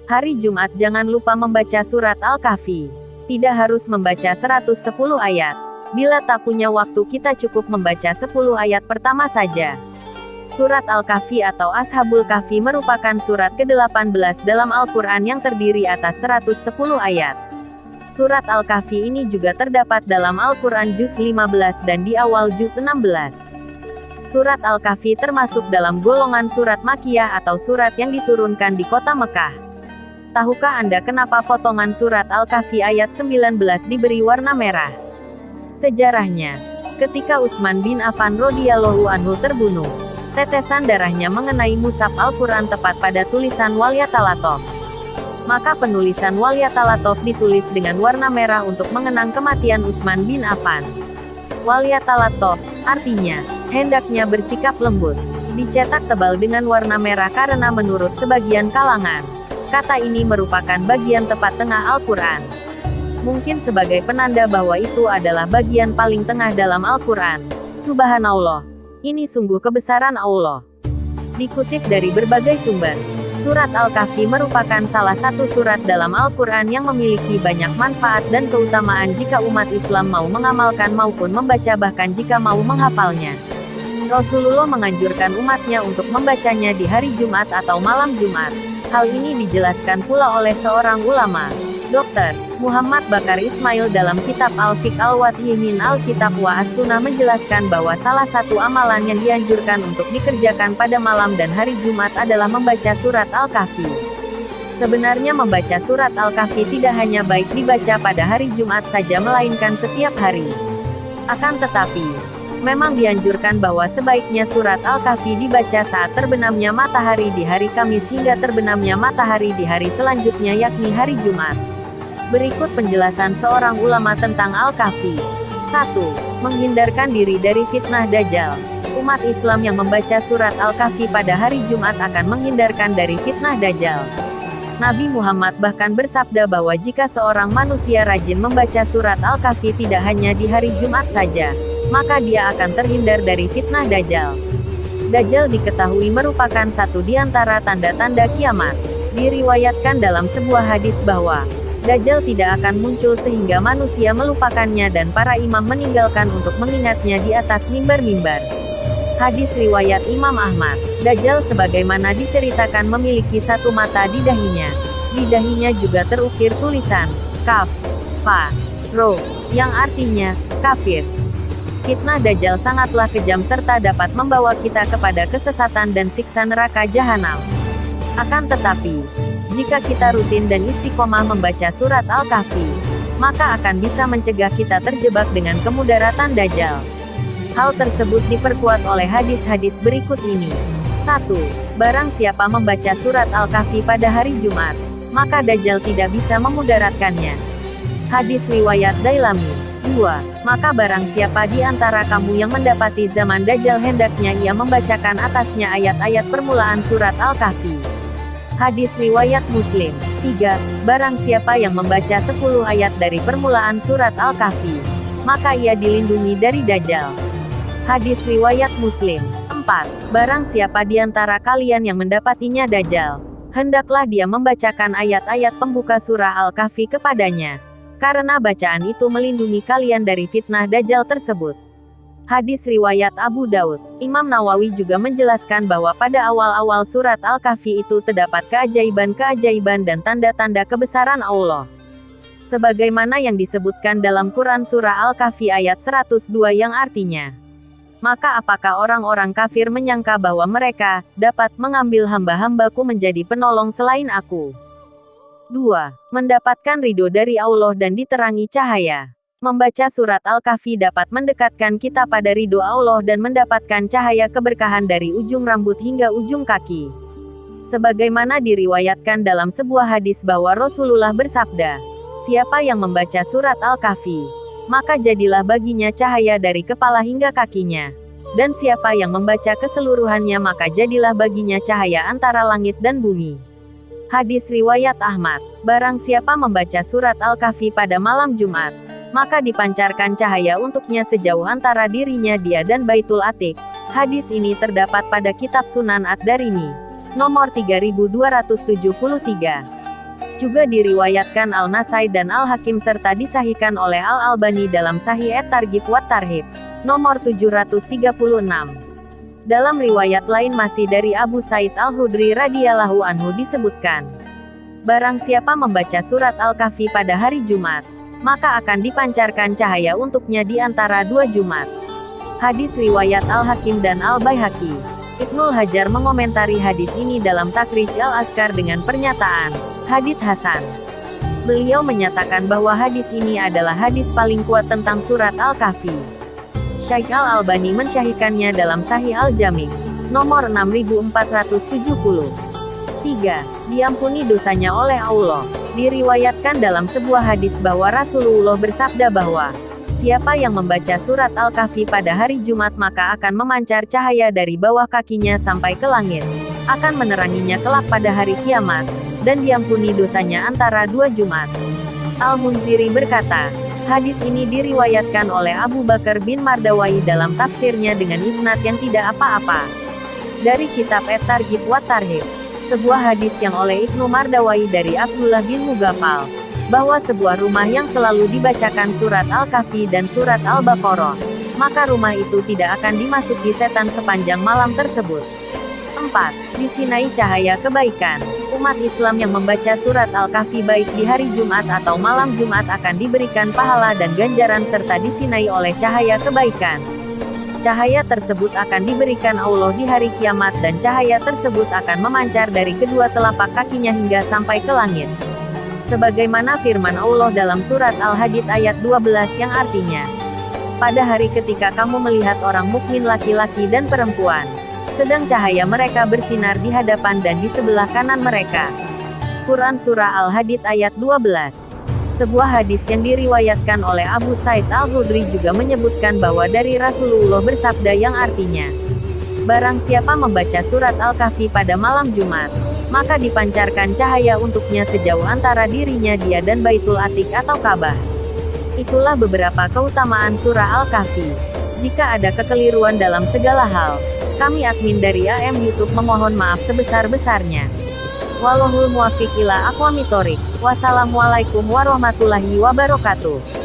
Hari Jumat jangan lupa membaca surat Al-Kahfi. Tidak harus membaca 110 ayat. Bila tak punya waktu kita cukup membaca 10 ayat pertama saja. Surat Al-Kahfi atau Ashabul Kahfi merupakan surat ke-18 dalam Al-Quran yang terdiri atas 110 ayat. Surat Al-Kahfi ini juga terdapat dalam Al-Quran juz 15 dan di awal juz 16. Surat Al-Kahfi termasuk dalam golongan surat Makkiyah atau surat yang diturunkan di kota Mekah. Tahukah Anda kenapa potongan surat Al-Kahfi ayat 19 diberi warna merah? Sejarahnya, ketika Utsman bin Affan radhiyallahu anhu terbunuh, tetesan darahnya mengenai mushaf Al-Quran tepat pada tulisan Walyatalatov. Maka penulisan Walyatalatov ditulis dengan warna merah untuk mengenang kematian Utsman bin Affan. Walyatalatov, artinya, hendaknya bersikap lembut. Dicetak tebal dengan warna merah karena menurut sebagian kalangan, kata ini merupakan bagian tepat tengah Al-Quran. Mungkin sebagai penanda bahwa itu adalah bagian paling tengah dalam Al-Quran. Subhanallah. Ini sungguh kebesaran Allah. Dikutip dari berbagai sumber, surat Al-Kahfi merupakan salah satu surat dalam Al-Quran yang memiliki banyak manfaat dan keutamaan jika umat Islam mau mengamalkan maupun membaca bahkan jika mau menghafalnya. Rasulullah menganjurkan umatnya untuk membacanya di hari Jumat atau malam Jumat. Hal ini dijelaskan pula oleh seorang ulama, Dr. Muhammad Bakar Ismail dalam kitab Al-Fiqh Al-Wadhi min Al-Kitab wa As-Sunnah menjelaskan bahwa salah satu amalan yang dianjurkan untuk dikerjakan pada malam dan hari Jumat adalah membaca surat Al-Kahfi. Sebenarnya membaca surat Al-Kahfi tidak hanya baik dibaca pada hari Jumat saja melainkan setiap hari. Akan tetapi, memang dianjurkan bahwa sebaiknya surat Al-Kahfi dibaca saat terbenamnya matahari di hari Kamis hingga terbenamnya matahari di hari selanjutnya yakni hari Jumat. Berikut penjelasan seorang ulama tentang Al-Kahfi. 1. Menghindarkan diri dari fitnah Dajjal. Umat Islam yang membaca surat Al-Kahfi pada hari Jumat akan menghindarkan dari fitnah Dajjal. Nabi Muhammad bahkan bersabda bahwa jika seorang manusia rajin membaca surat Al-Kahfi tidak hanya di hari Jumat saja, maka dia akan terhindar dari fitnah Dajjal. Dajjal diketahui merupakan satu di antara tanda-tanda kiamat. Diriwayatkan dalam sebuah hadis bahwa Dajjal tidak akan muncul sehingga manusia melupakannya dan para imam meninggalkan untuk mengingatnya di atas mimbar-mimbar. Hadis riwayat Imam Ahmad. Dajjal sebagaimana diceritakan memiliki satu mata di dahinya. Di dahinya juga terukir tulisan Kaf, Fa, Ro, yang artinya kafir. Fitnah Dajjal sangatlah kejam serta dapat membawa kita kepada kesesatan dan siksa neraka jahanam. Akan tetapi, jika kita rutin dan istiqomah membaca surat Al-Kahfi, maka akan bisa mencegah kita terjebak dengan kemudaratan Dajjal. Hal tersebut diperkuat oleh hadis-hadis berikut ini. 1. Barang siapa membaca surat Al-Kahfi pada hari Jumat, maka Dajjal tidak bisa memudaratkannya. Hadis riwayat Dailami. 2. Maka barang siapa di antara kamu yang mendapati zaman Dajjal hendaknya ia membacakan atasnya ayat-ayat permulaan surat Al-Kahfi. Hadis riwayat Muslim. 3. Barang siapa yang membaca 10 ayat dari permulaan surat Al-Kahfi, maka ia dilindungi dari Dajjal. Hadis riwayat Muslim. 4. Barang siapa di antara kalian yang mendapatinya Dajjal, hendaklah dia membacakan ayat-ayat pembuka surah Al-Kahfi kepadanya, karena bacaan itu melindungi kalian dari fitnah Dajjal tersebut. Hadis riwayat Abu Daud. Imam Nawawi juga menjelaskan bahwa pada awal-awal surat Al-Kahfi itu terdapat keajaiban-keajaiban dan tanda-tanda kebesaran Allah. Sebagaimana yang disebutkan dalam Quran surah Al-Kahfi ayat 102 yang artinya, maka apakah orang-orang kafir menyangka bahwa mereka dapat mengambil hamba-hambaku menjadi penolong selain aku? 2. Mendapatkan ridho dari Allah dan diterangi cahaya. Membaca surat Al-Kahfi dapat mendekatkan kita pada ridho Allah dan mendapatkan cahaya keberkahan dari ujung rambut hingga ujung kaki. Sebagaimana diriwayatkan dalam sebuah hadis bahwa Rasulullah bersabda, siapa yang membaca surat Al-Kahfi, maka jadilah baginya cahaya dari kepala hingga kakinya. Dan siapa yang membaca keseluruhannya maka jadilah baginya cahaya antara langit dan bumi. Hadis riwayat Ahmad. Barang siapa membaca surat Al-Kahfi pada malam Jumat, maka dipancarkan cahaya untuknya sejauh antara dirinya dia dan Baitul Atiq. Hadis ini terdapat pada kitab Sunan Ad-Darimi, nomor 3273. Juga diriwayatkan Al-Nasai dan Al-Hakim serta disahihkan oleh Al-Albani dalam Sahih At-Targhib wa Tarhib, nomor 736. Dalam riwayat lain masih dari Abu Said Al-Khudri radhiyallahu anhu disebutkan, barang siapa membaca surat Al-Kahfi pada hari Jumat, maka akan dipancarkan cahaya untuknya di antara dua Jumat. Hadis riwayat Al-Hakim dan Al-Baihaqi. Ibnul Hajar mengomentari hadis ini dalam Takrij Al-Azkar dengan pernyataan, hadits hasan. Beliau menyatakan bahwa hadis ini adalah hadis paling kuat tentang surat Al-Kahfi. Syaikh Al-Albani mensyahihkannya dalam Sahih Al-Jami', nomor 6470. 3. Diampuni dosanya oleh Allah. Diriwayatkan dalam sebuah hadis bahwa Rasulullah bersabda bahwa, siapa yang membaca surat Al-Kahfi pada hari Jumat maka akan memancar cahaya dari bawah kakinya sampai ke langit, akan meneranginya kelak pada hari kiamat, dan diampuni dosanya antara dua Jumat. Al-Munziri berkata, hadis ini diriwayatkan oleh Abu Bakar bin Mardawai dalam tafsirnya dengan isnad yang tidak apa-apa. Dari kitab At-Targhib wa Tarhib, sebuah hadis yang oleh Ibnu Mardawai dari Abdullah bin Mughaffal, bahwa sebuah rumah yang selalu dibacakan surat Al-Kahfi dan surat Al-Baqarah, maka rumah itu tidak akan dimasuki setan sepanjang malam tersebut. 4. Disinai cahaya kebaikan. Umat Islam yang membaca surat Al-Kahfi baik di hari Jumat atau malam Jumat akan diberikan pahala dan ganjaran serta disinai oleh cahaya kebaikan. Cahaya tersebut akan diberikan Allah di hari kiamat dan cahaya tersebut akan memancar dari kedua telapak kakinya hingga sampai ke langit. Sebagaimana firman Allah dalam surat Al-Hadid ayat 12 yang artinya, pada hari ketika kamu melihat orang mukmin laki-laki dan perempuan, sedang cahaya mereka bersinar di hadapan dan di sebelah kanan mereka. Quran Surah Al-Hadid ayat 12. Sebuah hadis yang diriwayatkan oleh Abu Said Al-Khudri juga menyebutkan bahwa dari Rasulullah bersabda yang artinya, barang siapa membaca surat Al-Kahfi pada malam Jumat, maka dipancarkan cahaya untuknya sejauh antara dirinya dia dan Baitul Atiq atau Ka'bah. Itulah beberapa keutamaan surah Al-Kahfi. Jika ada kekeliruan dalam segala hal, kami admin dari AM YouTube memohon maaf sebesar-besarnya. Wallahul muwaffiq ila aqwamit thoriq. Wassalamualaikum warahmatullahi wabarakatuh.